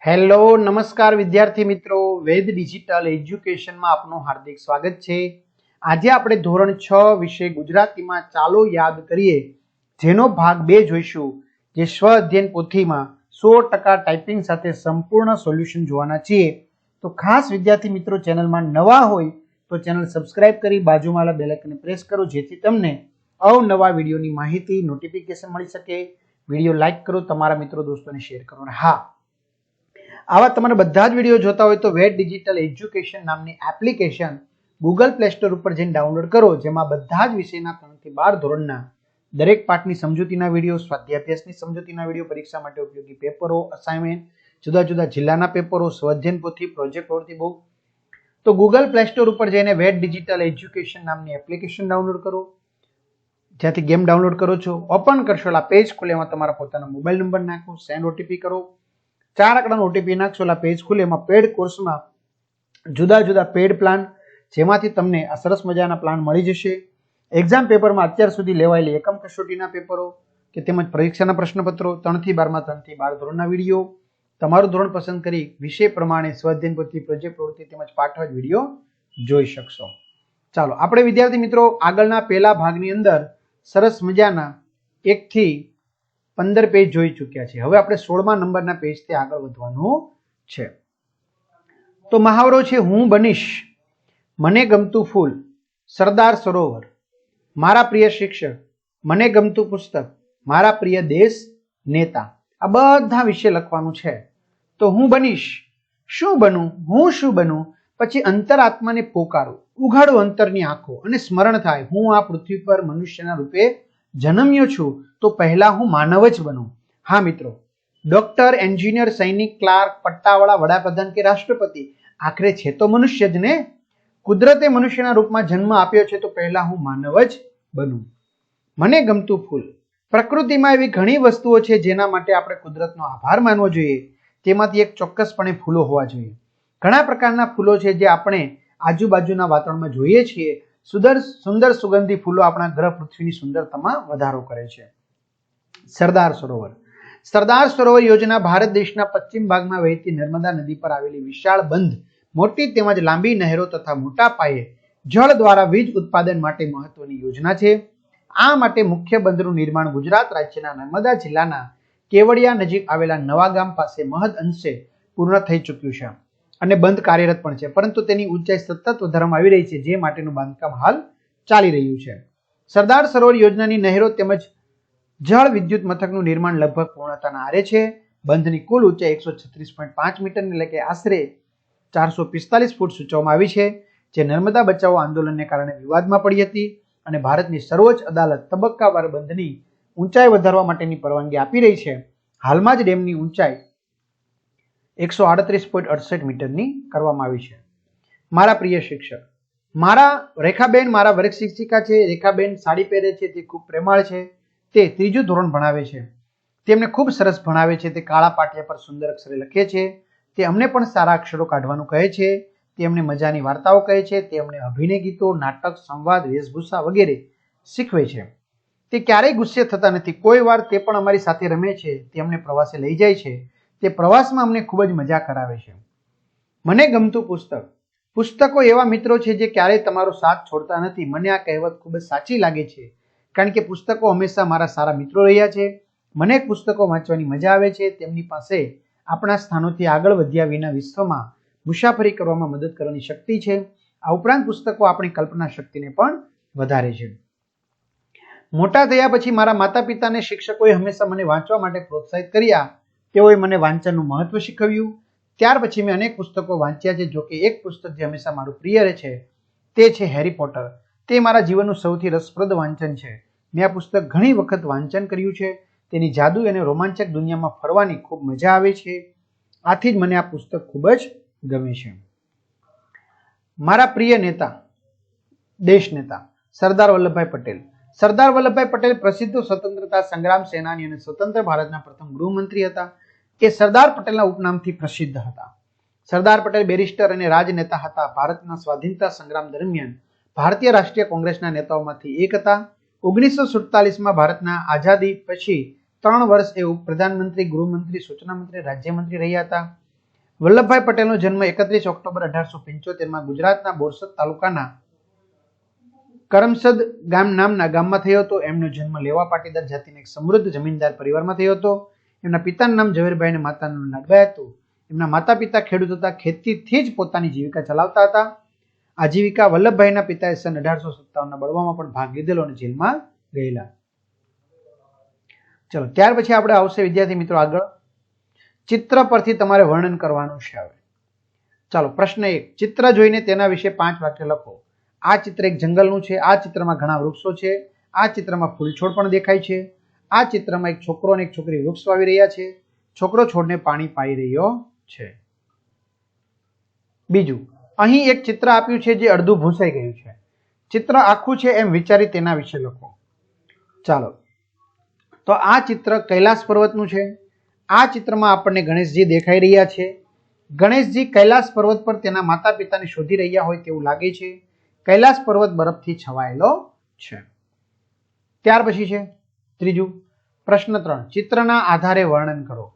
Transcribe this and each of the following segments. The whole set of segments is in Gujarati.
હેલો નમસ્કાર વિદ્યાર્થી મિત્રો, વેદ ડિજિટલ એજ્યુકેશનમાં આપનું હાર્દિક સ્વાગત છે। આજે આપણે ધોરણ 6 વિષય ગુજરાતીમાં ચાલો યાદ કરીએ જેનો ભાગ 2 જોઈશું, જે સ્વ અધ્યયન પોથીમાં 100% ટાઈપિંગ સાથે સંપૂર્ણ સોલ્યુશન જોવાના છીએ। તો ખાસ વિદ્યાર્થી મિત્રો, ચેનલમાં નવા હોય તો ચેનલ સબસ્ક્રાઇબ કરી બાજુમાં બેલ આઇકનને પ્રેસ કરો, જેથી તમને અવનવા વિડીયોની માહિતી નોટિફિકેશન મળી શકે। વિડીયો લાઈક કરો, તમારા મિત્રો દોસ્તોને શેર કરો। અને હા, આવા તમારે બધા જ વિડીયો જોતા હોય તો વેદ ડિજિટલ એજ્યુકેશન નામની એપ્લિકેશન ગૂગલ પ્લે સ્ટોર ઉપર જઈને ડાઉનલોડ કરો, જેમાં બધા જ વિષયના 3 થી 12 ધોરણના દરેક પાઠની સમજૂતીના વિડીયો, સ્વાધ્યાય અભ્યાસની સમજૂતીના વિડીયો, પરીક્ષા માટે ઉપયોગી પેપરો, અસાઇનમેન્ટ, જુદા જુદા જિલ્લાના પેપરો, સ્વઅધ્યયન પોથી, પ્રોજેક્ટ પ્રવૃત્તિ બુક। તો ગૂગલ પ્લે સ્ટોર ઉપર જઈને વેદ ડિજિટલ એજ્યુકેશન નામની એપ્લિકેશન ડાઉનલોડ કરો, જ્યાંથી ગેમ ડાઉનલોડ કરો છો। ઓપન કરશો, આ પેજ ખુલે, એમાં તમારા પોતાના મોબાઈલ નંબર નાખો, સેન્ડ ઓટીપી કરો, 4 આંકડાનો ઓટીપી નાખશો, આ પેજ ખુલે, એમાં પેડ કોર્સમાં જુદા જુદા પેડ પ્લાન, જેમાંથી તમને આ સરસ મજાના પ્લાન મળી જશે। એક્ઝામ પેપરમાં અત્યાર સુધી લેવાયેલી એકમ કસોટીના પેપરો કે તેમજ પરીક્ષાના પ્રશ્નપત્રો, 3 થી 12 માં 3 થી 12 ધોરણના વિડીયો, તમારું ધોરણ પસંદ કરી વિષય પ્રમાણે સ્વાધ્યાયન પોથી, પ્રોજેક્ટ પ્રવૃત્તિ તેમજ પાઠવાજ વિડીયો જોઈ શકશો। ચાલો આપણે વિદ્યાર્થી મિત્રો આગળના પહેલા ભાગની અંદર સરસ મજાના 1 થી 15 પેજ જોઈ ચૂક્યા છે। હવે આપણે 16મા નંબરના પેજથી આગળ વધવાનું છે। તો મહાવરો છે, હું બનીશ મને ગમતું ફૂલ, સરદાર સરોવર, મારા પ્રિય શિક્ષક, મને ગમતું પુસ્તક, મારા પ્રિય દેશ નેતા। આ બધા વિશે લખવાનું છે। તો હું બનીશ, શું બનું, હું શું બનું, પછી અંતરાત્માને પોકારું, ઉઘાડું અંતરની આંખો અને સ્મરણ થાય હું આ પૃથ્વી પર મનુષ્યના રૂપે જન્મ્યો છું, તો પહેલા હું માનવ જ બનું। હા મિત્રો, ડોક્ટર, એન્જિનિયર, સૈનિક, ક્લાર્ક, પટ્ટાવાળા, વડાપ્રધાન કે રાષ્ટ્રપતિ આખરે છે તો મનુષ્ય જ ને। કુદરતે મનુષ્યના રૂપમાં જન્મ આપ્યો છે, તો પહેલા હું માનવ જ બનું। મને ગમતું ફૂલ, પ્રકૃતિમાં એવી ઘણી વસ્તુઓ છે જેના માટે આપણે કુદરતનો આભાર માનવો જોઈએ, તેમાંથી એક ચોક્કસપણે ફૂલો હોવા જોઈએ। ઘણા પ્રકારના ફૂલો છે જે આપણે આજુબાજુના વાતાવરણમાં જોઈએ છીએ। સુંદર સુગંધી ફૂલો આપણા ગ્રહ પૃથ્વીની સુંદરતામાં વધારો કરે છે। સરદાર સરોવર, સરદાર સરોવર યોજના ભારત દેશના પશ્ચિમ ભાગમાં વહેતી નર્મદા નદી પર આવેલી વિશાળ બંધ, મોટી તેમજ લાંબી નહેરો તથા મોટા પાયે જળ દ્વારા વીજ ઉત્પાદન માટે મહત્વની યોજના છે। આ માટે મુખ્ય બંધનું નિર્માણ ગુજરાત રાજ્યના નર્મદા જિલ્લાના કેવડિયા નજીક આવેલા નવા ગામ પાસે મહદ અંશે પૂર્ણ થઈ ચૂક્યું છે અને બંધ કાર્યરત પણ છે, પરંતુ તેની ઊંચાઈ સતત વધારવામાં આવી રહી છે, જે માટેનું બાંધકામ હાલ ચાલી રહ્યું છે। સરદાર સરોવર યોજનાની નહેરો તેમજ જળ વિદ્યુત મથકનું નિર્માણ લગભગ પૂર્ણતાના આરે છે। બંધની કુલ ઊંચાઈ 136.5 મીટર એટલે કે આશરે 445 ફૂટ સૂચવવામાં આવી છે, જે નર્મદા બચાવો આંદોલનને કારણે વિવાદમાં પડી હતી અને ભારતની સર્વોચ્ચ અદાલત તબક્કાવાર બંધની ઊંચાઈ વધારવા માટેની પરવાનગી આપી રહી છે। હાલમાં જ ડેમની ઊંચાઈ 138.68 મીટરની કરવામાં આવી છે। મારા પ્રિય શિક્ષક, મારા રેખાબેન મારા વર્ગ શિક્ષિકા છે। રેખાબેન સાડી પહેરે છે, તે ખૂબ પ્રેમાળ છે, તે 3જું ધોરણ ભણાવે છે, તેમને ખૂબ સરસ ભણાવે છે, તે કાળા પાટિયા પર સુંદર અક્ષરે લખે છે, તે અમને પણ સારા અક્ષરો કાઢવાનું કહે છે, તે અમને મજાની વાર્તાઓ કહે છે, તે અમને અભિનય ગીતો, નાટક, સંવાદ, વેશભૂષા વગેરે શીખવે છે। તે ક્યારેય ગુસ્સે થતા નથી, કોઈ વાર તે પણ અમારી સાથે રમે છે, તે અમને પ્રવાસે લઈ જાય છે, તે પ્રવાસમાં અમને ખૂબ જ મજા કરાવે છે। મને ગમતું પુસ્તક, પુસ્તકો એવા મિત્રો છે જે ક્યારેય તમારો સાથ છોડતા નથી। મને આ કહેવત ખૂબ જ સાચી લાગે છે, કારણ કે પુસ્તકો હંમેશા મારા સારા મિત્રો રહ્યા છે। મને પુસ્તકો વાંચવાની મજા આવે છે, તેમની પાસે આપણા સ્થાનોથી આગળ વધ્યા વિના વિશ્વમાં મુસાફરી કરવામાં મદદ કરવાની શક્તિ છે। આ ઉપરાંત પુસ્તકો આપણી કલ્પના શક્તિને પણ વધારે છે। મોટા થયા પછી મારા માતા પિતા અને શિક્ષકોએ હંમેશા મને વાંચવા માટે પ્રોત્સાહિત કર્યા। તેઓએ મને વાંચનનું મહત્વ શીખવ્યું। ત્યાર પછી મેં અનેક પુસ્તકો વાંચ્યા છે। જોકે એક પુસ્તક જે હંમેશા મારું પ્રિય છે તે છે હેરી પોટર। તે મારા જીવનનું સૌથી રસપ્રદ વાંચન છે। મેં આ પુસ્તક ઘણી વખત વાંચન કર્યું છે। તેની જાદુ અને રોમાંચક દુનિયામાં ફરવાની ખૂબ મજા આવે છે, આથી જ મને આ પુસ્તક ખૂબ જ ગમે છે। મારા પ્રિય નેતા, દેશ નેતા, સરદાર વલ્લભભાઈ પટેલ। સરદાર વલ્લભભાઈ પટેલ પ્રસિદ્ધ સ્વતંત્રતા સંગ્રામ સેનાની અને સ્વતંત્ર ભારતના પ્રથમ ગૃહમંત્રી હતા। તે સરદાર પટેલના ઉપનામથી પ્રસિદ્ધ હતા। સરદાર પટેલ બેરિસ્ટર અને રાજનેતા હતા। ભારતના સ્વાધીનતા સંગ્રામ દરમિયાન ભારતીય રાષ્ટ્રીય કોંગ્રેસના નેતાઓમાંથી એક હતા। 1947માં ભારતના આઝાદી પછી 3 વર્ષ એ પ્રધાનમંત્રી, ગૃહમંત્રી, સૂચના મંત્રી, રાજ્યમંત્રી રહ્યા હતા। વલ્લભભાઈ પટેલનો જન્મ 31 ઓક્ટોબર 1875 ગુજરાતના બોરસદ તાલુકાના કરમસદ ગામ નામના ગામમાં થયો હતો. એમનો જન્મ લેવા પાટીદાર જાતિના એક સમૃદ્ધ જમીનદાર પરિવારમાં થયો હતો. એમના પિતાનું નામ ઝવેરભાઈ અને માતાનું નામ નાગબાઈ હતું. એમના માતા પિતા ખેડૂત હતા. ખેતીથી જ પોતાની જીવિકા ચલાવતા હતા. આજીવિકા વલ્લભભાઈના પિતાએ સન 1857ના બળવામાં પણ ભાગ લીધેલો અને જેલમાં ગયેલા. ચલો ત્યાર પછી આપણે આવશે વિદ્યાર્થી મિત્રો આગળ ચિત્ર પરથી તમારે વર્ણન કરવાનું છે. હવે ચાલો પ્રશ્ન 1, ચિત્ર જોઈને તેના વિશે 5 વાક્ય લખો. આ ચિત્ર એક જંગલનું છે. આ ચિત્રમાં ઘણા વૃક્ષો છે. આ ચિત્રમાં ફૂલ છોડ પણ દેખાય છે. આ ચિત્રમાં એક છોકરો અને એક છોકરી વૃક્ષ વાવી રહ્યા છે. છોકરો છોડને પાણી પાઈ રહ્યો છે. બીજું, અહીં એક ચિત્ર આપ્યું છે જે અડધું ભૂંસાઈ ગયું છે. ચિત્ર આખું છે એમ વિચારી તેના વિશે લખો. ચાલો તો આ ચિત્ર કૈલાસ પર્વતનું છે. આ ચિત્રમાં આપણને ગણેશજી દેખાઈ રહ્યા છે. ગણેશજી કૈલાસ પર્વત પર તેના માતા પિતાને શોધી રહ્યા હોય તેવું લાગે છે. કૈલાસ પર્વત બરફથી છવાયેલો છે. ત્યાર પછી છે ત્રીજું, પ્રશ્ન 3, ચિત્રના આધારે વર્ણન કરો.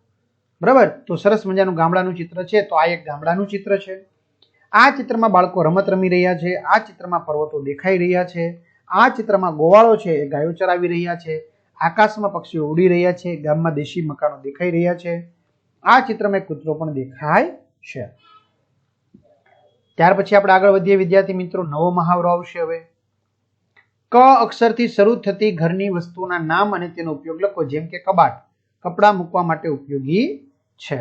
બરાબર, તો સરસ મજાનું ગામડાનું ચિત્ર છે. તો આ એક ગામડાનું ચિત્ર છે. આ ચિત્રમાં બાળકો રમત રમી રહ્યા છે. આ ચિત્રમાં પર્વતો દેખાઈ રહ્યા છે. આ ચિત્રમાં ગોવાળો છે એ ગાયો ચરાવી રહ્યા છે. આકાશમાં પક્ષીઓ ઉડી રહ્યા છે. ગામમાં દેશી મકાનો દેખાઈ રહ્યા છે. આ ચિત્રમાં એક કૂતરો પણ દેખાય છે. ત્યાર પછી આપણે આગળ વધીએ વિદ્યાર્થી મિત્રો. નવો મહાવરો આવશે. હવે ક અક્ષરથી શરૂ થતી ઘરની વસ્તુઓના નામ અને તેનો ઉપયોગ લખો. જેમ કે કબાટ, કપડાં મૂકવા માટે ઉપયોગી છે.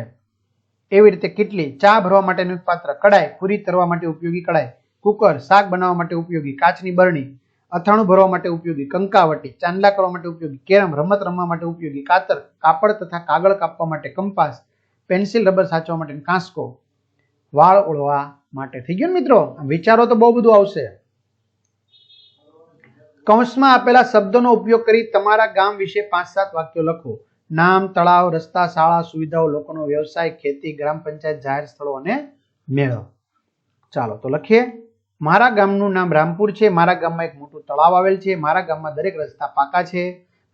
એવી રીતે કેટલી, ચા ભરવા માટેનું પાત્ર. કડાઈ, પૂરી તરવા માટે ઉપયોગી કડાઈ. કુકર, શાક બનાવવા માટે ઉપયોગી. કાચની બરણી, અથાણું ભરવા માટે ઉપયોગી. કંકાવટી, ચાંદલા કરવા માટે ઉપયોગી. કેરમ, રમત રમવા માટે ઉપયોગી. કાતર, કાપડ તથા કાગળ કાપવા માટે. કંપાસ, પેન્સિલ રબર સાચવા માટે. કાંસકો, વાળ ઓળવા માટે. થઈ ગયું મિત્રો? વિચારો તો બહુ બધું આવશે. કૌંસમાં આપેલા શબ્દોનો ઉપયોગ કરી તમારા ગામ વિશે 5-7 વાક્યો લખો. નામ, તળાવ, રસ્તા, શાળા, સુવિધાઓ, લોકોનો વ્યવસાય, ખેતી, ગ્રામ પંચાયત, જાહેર સ્થળો અને મેળો. ચાલો તો લખીએ. મારા ગામનું નામ રામપુર છે. મારા ગામમાં એક મોટું તળાવ આવેલ છે. મારા ગામમાં દરેક રસ્તા પાકા છે.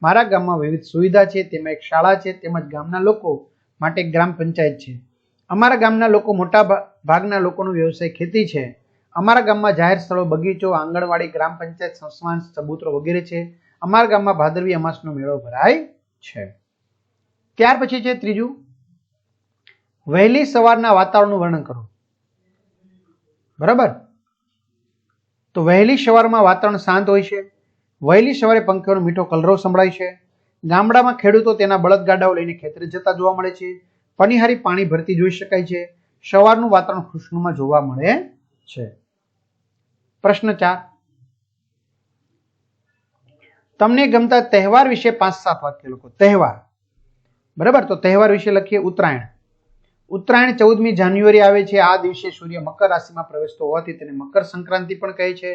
મારા ગામમાં વિવિધ સુવિધા છે. તેમાં એક શાળા છે. તેમજ ગામના લોકો માટે એક ગ્રામ પંચાયત છે. અમારા ગામના લોકો મોટા ભાગના લોકોનો વ્યવસાય ખેતી છે. અમારા ગામમાં જાહેર સ્થળો, બગીચો, આંગણવાડી, ગ્રામ પંચાયત, સંસ્થાન, ચબૂતરો વગેરે છે. અમારા ગામમાં ભાદરવી અમાસનો મેળો ભરાય છે. ત્યાર પછી છે ત્રીજું, વહેલી સવારના વાતાવરણનું વર્ણન કરો. બરાબર, તો વહેલી સવારમાં વાતાવરણ શાંત હોય છે. વહેલી સવારે પંખીઓનો મીઠો કલરવ સંભળાય છે. ગામડામાં ખેડૂતો તેના બળદગાડાઓ લઈને ખેતરે જતા જોવા મળે છે. પનિહારી પાણી ભરતી જોઈ શકાય છે. સવારનું વાતાવરણ ખુશનુમા જોવા મળે છે. પ્રશ્ન 4, તમને ગમતા તહેવાર વિશે 5-7 વાક્ય લખો. તહેવાર, બરાબર, તો તહેવાર વિશે લખીએ. ઉત્તરાયણ. ઉત્તરાયણ 14મી જાન્યુઆરી આવે છે. આ દિવસે સૂર્ય મકર રાશિમાં પ્રવેશતો હોવાથી તેને મકર સંક્રાંતિ પણ કહે છે.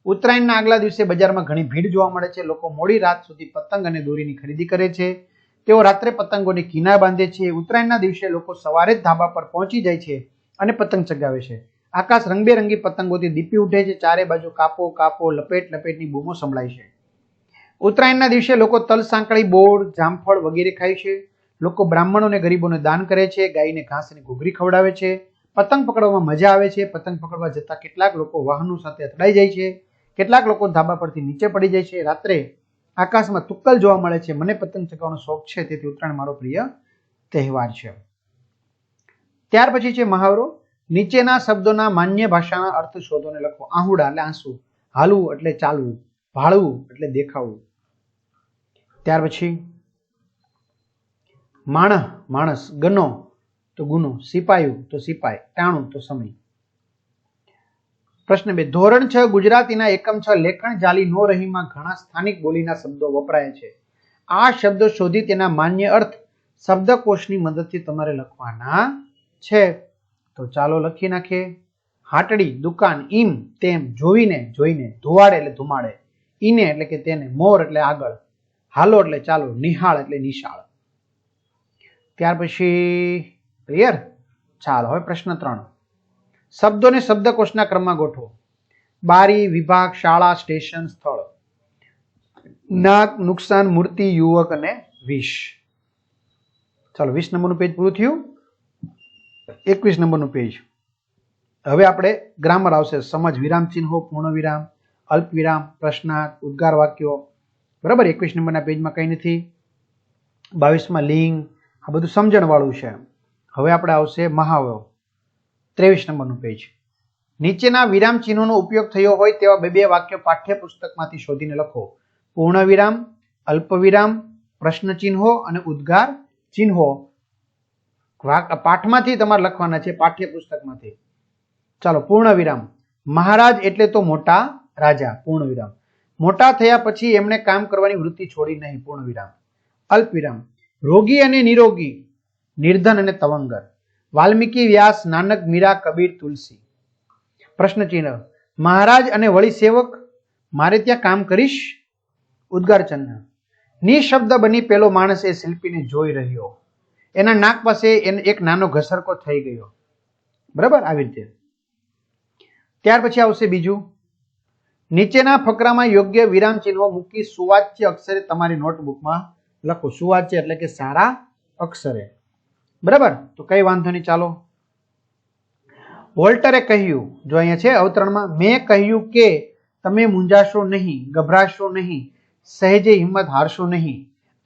ઉત્તરાયણના આગલા દિવસે બજારમાં ઘણી ભીડ જોવા મળે છે. લોકો મોડી રાત સુધી પતંગ અને દોરીની ખરીદી કરે છે. તેઓ રાત્રે પતંગોની કિનાર બાંધે છે. ઉત્તરાયણના દિવસે લોકો સવારે જ ધાબા પર પહોંચી જાય છે અને પતંગ ચગાવે છે. આકાશ રંગબેરંગી પતંગોથી દીપી ઉઠે છે. ચારે બાજુ કાપો કાપો, લપેટ લપેટની બૂમો સંભળાય છે. ઉત્તરાયણના દિવસે લોકો તલ, સાંકળી, બોર, જામફળ વગેરે ખાય છે. લોકો બ્રાહ્મણો અને ગરીબોને દાન કરે છે. ગાયને ઘાસ અને ઘૂઘરી ખવડાવે છે. પતંગ પકડવામાં મજા આવે છે. પતંગ પકડવા જતા કેટલાક લોકો વાહનો સાથે અથડાઈ જાય છે. કેટલાક લોકો ધાબા પરથી નીચે પડી જાય છે. રાત્રે આકાશમાં તુક્કલ જોવા મળે છે. મને પતંગ ચગાવવાનો શોખ છે, તેથી ઉત્તરાયણ મારો પ્રિય તહેવાર છે. ત્યાર પછી છે મહાવરો. નીચેના શબ્દોના માન્ય ભાષાના અર્થ શોધો અને લખો. આહુડા એટલે આંસુ, હાલવું એટલે ચાલવું, ભાળવું એટલે દેખાવું. ત્યાર પછી માણસ, માણસ, ગનો તો ગુનો, સિપાયું તો સિપાઈ, ટાણું તો સમય. પ્રશ્ન 2, ધોરણ 6 ગુજરાતીના એકમ 6 લેખન જાલી નો રહીમાં ઘણા સ્થાનિક બોલીના શબ્દો વપરાય છે. આ શબ્દો શોધી તેના માન્ય અર્થ શબ્દકોશની મદદથી તમારે લખવાના છે. તો ચાલો લખી નાખીએ. હાટડી, દુકાન, ઈમ તેમ, જોઈને જોઈને, ધુવાડે એટલે ધુમાડે, ઈને એટલે કે તેને, મોર એટલે આગળ, હાલો એટલે ચાલો, નિહાળ એટલે નિશાળ. ત્યાર પછી ક્લિયર? ચાલો હવે પ્રશ્ન 3, શબ્દોને શબ્દકોશના ક્રમમાં ગોઠવો. બારી, વિભાગ, શાળા, સ્ટેશન, સ્થળ. નાક, નુકસાન, મૂર્તિ, યુવક અને વિષ. ચાલો 20 નંબરનું પેજ પૂરું થયું. 21 નંબરનું પેજ. હવે આપણે ગ્રામર આવશે. સમજ, વિરામ ચિહ્નો, પૂર્ણ વિરામ, અલ્પ વિરામ, પ્રશ્નાર્થ, ઉદ્ગાર વાક્યો. બરાબર. 21 નંબરના પેજમાં કંઈ નથી. 22માં લિંગ, આ બધું સમજણ વાળું છે. હવે આપણે આવશે મહાવરો. 23 નંબરનું પેજ. નીચેના વિરામ ચિહ્નોનો ઉપયોગ થયો હોય તેવા બે વાક્યો પાઠ્યપુસ્તકમાંથી શોધીને લખો. પૂર્ણ વિરામ, અલ્પ વિરામ, પ્રશ્ન ચિહ્નો અને ઉદ્ગાર ચિહ્નો પાઠમાંથી તમારે લખવાના છે, પાઠ્યપુસ્તકમાંથી. ચાલો, પૂર્ણ વિરામ. મહારાજ એટલે તો મોટા રાજા. પૂર્ણ વિરામ. મોટા થયા પછી એમણે કામ કરવાની વૃત્તિ છોડી નહીં. પૂર્ણ વિરામ. અલ્પ વિરામ. રોગી અને નિરોગી, નિર્ધન અને તવંગર. વાલ્મીકી, વ્યાસ, નાનક, મીરા, કબીર, તુલસી. પ્રશ્ન ચિહ્ન. મહારાજ અને વળી સેવક, મારે ત્યાં કામ કરીશ. ઉદ્ગાર ચિહ્ન. નિશબ્દ બની પેલો માણસ એ શિલ્પીને જોઈ રહ્યો. એના નાક પાસે એક નાનો ઘસરકો થઈ ગયો. બરાબર, આવી રીતે. ત્યાર પછી આવશે બીજું. નીચેના ફકરામાં યોગ્ય વિરામ ચિહ્નો મૂકી સુવાચ્ય અક્ષરે તમારી નોટબુકમાં લખો. સુવાચ્ય એટલે કે સારા અક્ષરે. બરાબર, તો કઈ વાંધો નહીં. ચાલો. વોલ્ટરે કહ્યું, જો અહીંયા છે અવતરણમાં, મેં કહ્યું કે તમે મૂંઝાશો નહીં, ગભરાશો નહીં, સહેજે હિંમત હારશો નહીં.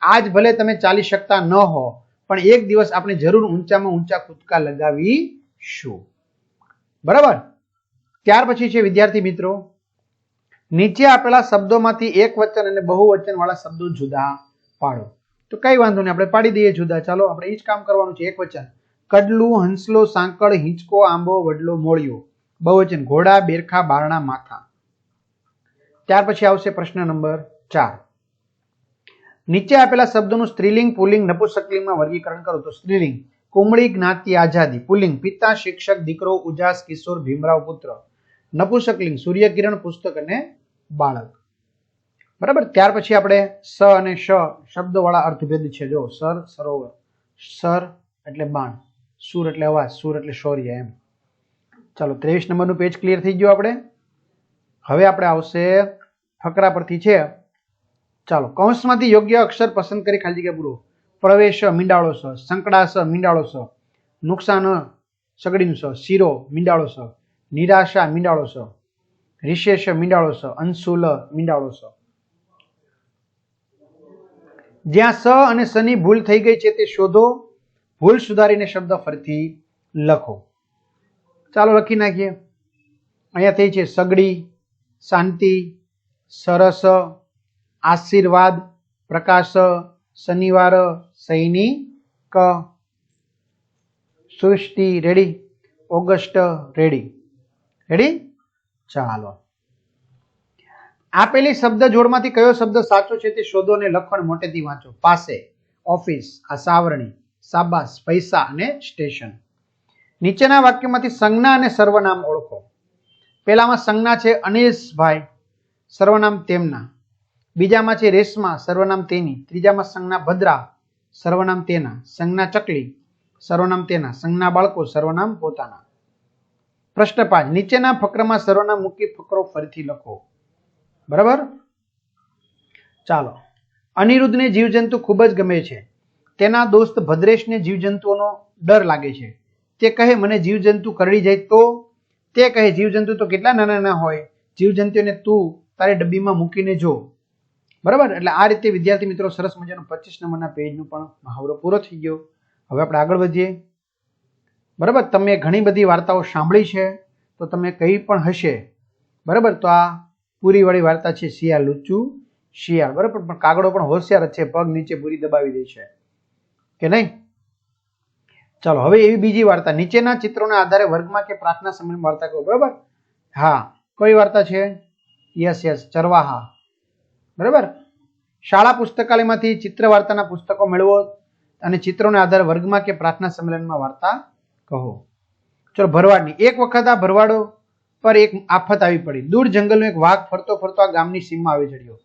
આજ ભલે તમે ચાલી શકતા ન હો, પણ એક દિવસ આપણે જરૂર ઊંચામાં ઊંચા કૂદકા લગાવીશું. બરાબર. ત્યાર પછી છે વિદ્યાર્થી મિત્રો, નીચે આપેલા શબ્દોમાંથી એક વચન અને બહુવચન વાળા શબ્દો જુદા પાડો. તો કઈ વાંધો નહીં, આપણે પાડી દઈએ જુદા. ચાલો, આપણે એ જ કામ કરવાનું છે. એક વચન કડલું, હંસલો, સાંકળ, હિંચકો, આંબો, વડલો, મોળિયો. બહુવચન ઘોડા, બેરખા, બારણા, માથા. ત્યાર પછી આવશે પ્રશ્ન નંબર 4. નીચે આપેલા શબ્દોનું સ્ત્રીલિંગ, પુલ્લિંગ, નપુંસકલિંગમાં વર્ગીકરણ કરો. તો સ્ત્રીલિંગ કુમળી, જ્ઞાતિ, આઝાદી. પુલ્લિંગ પિતા, શિક્ષક, દીકરો, ઉજાસ, કિશોર, ભીમરાવ, પુત્ર. નપુંસકલિંગ સૂર્યકિરણ, પુસ્તક અને બાળક. બરાબર. ત્યાર પછી આપણે સ અને શ શબ્દો વાળા અર્થભેદ છે. જો સર, સરોવર. સર એટલે બાણ, સુર એટલે અવાજ, સુર એટલે શૌર્ય. એમ. ચાલો, 23 નંબરનું પેજ ક્લિયર થઈ ગયું આપણે. હવે આપણે આવશે ફકરા પરથી છે. ચાલો, કૌંસમાંથી યોગ્ય અક્ષર પસંદ કરી ખાલી જગ્યા પૂરો. પ્રવેશ મીંડાળો સ, સંકળાસ મીંડાળો સ, નુકસાન સગડીનું સ, શીરો મીંડાળો સ, નિરાશા મીંડાળો સ, રિશેષ મીંડાળો સ, અંશુલ મીંડાળો સ. જ્યાં સ અને સની ભૂલ થઈ ગઈ છે તે શોધો. ભૂલ સુધારીને શબ્દ ફરીથી લખો. ચાલો, લખી નાખીએ. અહીંયા થઈ છે સગડી, શાંતિ, સરસ, આશીર્વાદ, પ્રકાશ, શનિવાર, સૈનિક, સૃષ્ટિ. રેડી. ઓગસ્ટ. રેડી. રેડી. ચાલો, આપેલી શબ્દ જોડમાંથી કયો શબ્દ સાચો છે તે શોધો અને લખો અને મોટેથી વાંચો. પાસે, ઓફિસ, આ સાવરણી, શાબાશ, પૈસા અને સ્ટેશન. નીચેના વાક્યમાંથી સંજ્ઞા અને સર્વનામ ઓળખો. પહેલામાં સંજ્ઞા છે અનિશભાઈ, સર્વનામ તેમના. બીજામાં છે રેશમા, સર્વનામ તેની. ત્રીજામાં સંજ્ઞા ભદ્રા, સર્વનામ તેના. સંજ્ઞા ચકલી, સર્વનામ તેના. સંજ્ઞા બાળકો, સર્વનામ પોતાના. પ્રશ્ન 5. નીચેના ફકરામાં સર્વનામ મૂકી ફકરો ફરીથી લખો. બરાબર. ચાલો. અનિરુદ્ધને જીવજંતુ ખૂબ જ ગમે છે. તેના દોસ્ત ભદ્રેશને જીવજંતુઓનો ડર લાગે છે. તે કહે મને જીવજંતુ કરડી જાય તો? તે કહે જીવજંતુ તો કેટલા નાના નાના હોય, જીવજંતુઓને તું તારી ડબ્બીમાં મૂકીને જો. બરાબર. એટલે આ રીતે વિદ્યાર્થી મિત્રો સરસ મજાનું 25 નંબરના પેજનું પણ મહાવરો પૂરો થઈ ગયો. હવે આપણે આગળ વધીએ. બરાબર. તમે ઘણી બધી વાર્તાઓ સાંભળી છે, તો તમે કઈ પણ હશે. બરાબર. તો આ પૂરી વાળી વાર્તા છે શિયાળ, લુચ્ચું શિયાળ. બરાબર. પણ કાગડો પણ હોશિયાર જ છે, પગ નીચે પૂરી દબાવી દે છે કે નહીં. ચાલો, હવે એવી બીજી વાર્તા. નીચેના ચિત્રોના આધારે વર્ગમાં કે પ્રાર્થના સમયની વાર્તા કહો. બરાબર. હા, કઈ વાર્તા છે? યસ, ચરવાહા. બરાબર. શાળા પુસ્તકાલયમાંથી ચિત્ર વાર્તાના પુસ્તકો મેળવો અને ચિત્રોના આધારે વર્ગમાં કે પ્રાર્થના સંમેલનમાં વાર્તા કહો. ચલો, ભરવાડની. એક વખત આ ભરવાડો પર એક આફત આવી પડી. દૂર જંગલનો એક વાઘ ફરતો ફરતો આ ગામની સીમમાં આવી ચડ્યો.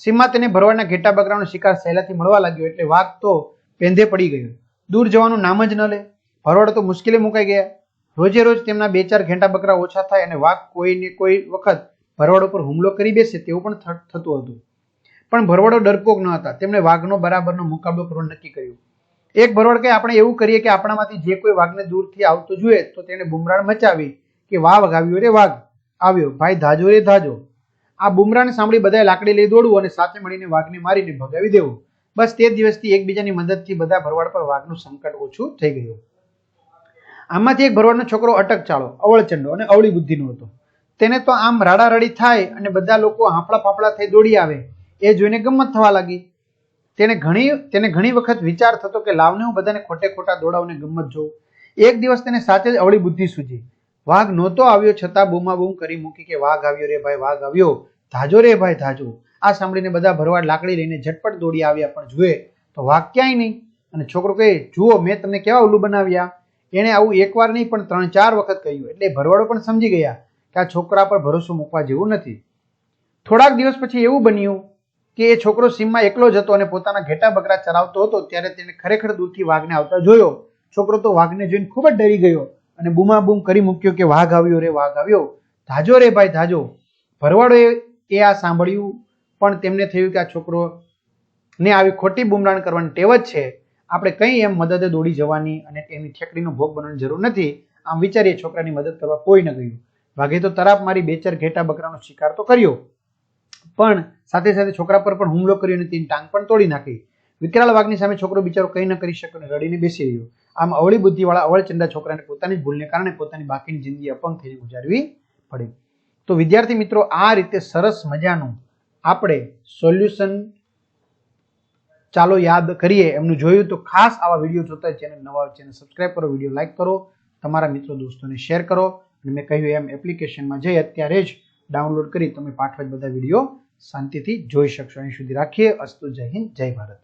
સીમમાં તેને ભરવાડના ઘેટા બકરાનો શિકાર સહેલાથી મળવા લાગ્યો એટલે વાઘ તો પેંધે પડી ગયો. દૂર જવાનું નામ જ ન લે. ભરવાડો તો મુશ્કેલી મુકાઈ ગયા. રોજે રોજ તેમના 2-4 ઘેટા બકરા ઓછા થાય અને વાઘ કોઈને કોઈ વખત ભરવાડો પર હુમલો કરી બેસે તેવું પણ થતું હતું. પણ ભરવાડો ડરપોક ન હતા. તેમણે વાઘનો બરાબરનો મુકાબલો કરવાનું નક્કી કર્યું. એક ભરવાડ કે આપણે એવું કરીએ કે આપણામાંથી જે કોઈ વાઘને દૂરથી આવતો જોઈએ તો તેને બુમરાણ મચાવી કે વાઘ આવ્યો રે વાઘ આવ્યો, ભાઈ ધાજો રે ધાજો. આ બુમરાણ સાંભળી બધાએ લાકડી લઈ દોડવું અને સાથે મળીને વાઘને મારીને ભગાવી દેવું. બસ તે દિવસથી એકબીજાની મદદથી બધા ભરવાડ પર વાઘનું સંકટ ઓછું થઈ ગયું. આમાંથી એક ભરવાડનો છોકરો અટક ચાળો, અવળચંડો અને અવળી બુદ્ધિનો હતો. તેને તો આમ રાડારડી થાય અને બધા લોકો હાંફળા ફાફડા થઈ દોડી આવે એ જોઈને ગમત થવા લાગી. તેને ઘણી વખત વિચાર થતો કે લાવને હું બધાને ખોટે ખોટા દોડાવને ગમત જોઉં. એક દિવસ તેને સાચે જ અવળી બુદ્ધિ સૂજી. વાઘ નહોતો આવ્યો છતાં બૂમાબૂમ કરી મૂકી કે વાઘ આવ્યો રે ભાઈ વાઘ આવ્યો, ધાજો રે ભાઈ ધાજો. આ સાંભળીને બધા ભરવાડ લાકડી લઈને ઝટપટ દોડી આવ્યા, પણ જુએ તો વાઘ ક્યાંય નહીં. અને છોકરો કહે, જુઓ મેં તમને કેવા ઉલ્લુ બનાવ્યા. એણે આવું એકવાર નહીં પણ 3-4 વખત કહ્યું. એટલે ભરવાડો પણ સમજી ગયા કે આ છોકરા પર ભરોસો મૂકવા જેવું નથી. થોડાક દિવસ પછી એવું બન્યું કે એ છોકરો સીમમાં એકલો જ હતો અને પોતાના ઘેટા બકરા ચરાવતો હતો. ત્યારે તેને ખરેખર દૂરથી વાઘને આવતા જોયો. છોકરો તો વાઘને જોઈને ખૂબ જ ડરી ગયો અને બૂમાબૂમ કરી મૂક્યો કે વાઘ આવ્યો રે વાઘ આવ્યો, ધાજો રે ભાઈ ધાજો. ભરવાડોએ આ સાંભળ્યું પણ તેમને થયું કે આ છોકરોને આવી ખોટી બુમરાણ કરવાની ટેવ જ છે, આપણે કંઈ એમ મદદે દોડી જવાની અને એની ઠેકડીનો ભોગ બનવાની જરૂર નથી. આમ વિચારીએ છોકરાની મદદ કરવા કોઈ ન ગયું. વાઘે તો તરાપ મારી 2-4 ઘેટા બકરાનો શિકાર તો કર્યો, પણ સાથે સાથે છોકરા પર પણ હુમલો કર્યો અને તેની ટાંગ પણ તોડી નાખી. વિકરાળ વાઘની સામે છોકરો બિચારો કંઈ ન કરી શક્યો અને રડીને બેસી રહ્યો. આમ અવળી બુદ્ધિવાળા અવળચંદા છોકરાને પોતાની ભૂલને કારણે પોતાની બાકીની જિંદગી અપંગ થઈને ગુજારવી પડી. તો વિદ્યાર્થી મિત્રો, આ રીતે સરસ મજાનું આપણે સોલ્યુશન ચાલો યાદ કરીએ એમનું જોયું. તો ખાસ આવા વિડીયો જોતા ચેનલ નવા ચેનલ સબસ્ક્રાઇબ કરો, વિડીયો લાઇક કરો, તમારા મિત્રો દોસ્તોને શેર કરો. અને મેં કહ્યું એમ એપ્લિકેશનમાં જઈ અત્યારે જ ડાઉનલોડ કરી તમે પાઠવા બધા વિડીયો શાંતિથી જોઈ શકશો. અહીં સુધી રાખીએ. અસ્તુ. જય હિન્દ, જય ભારત.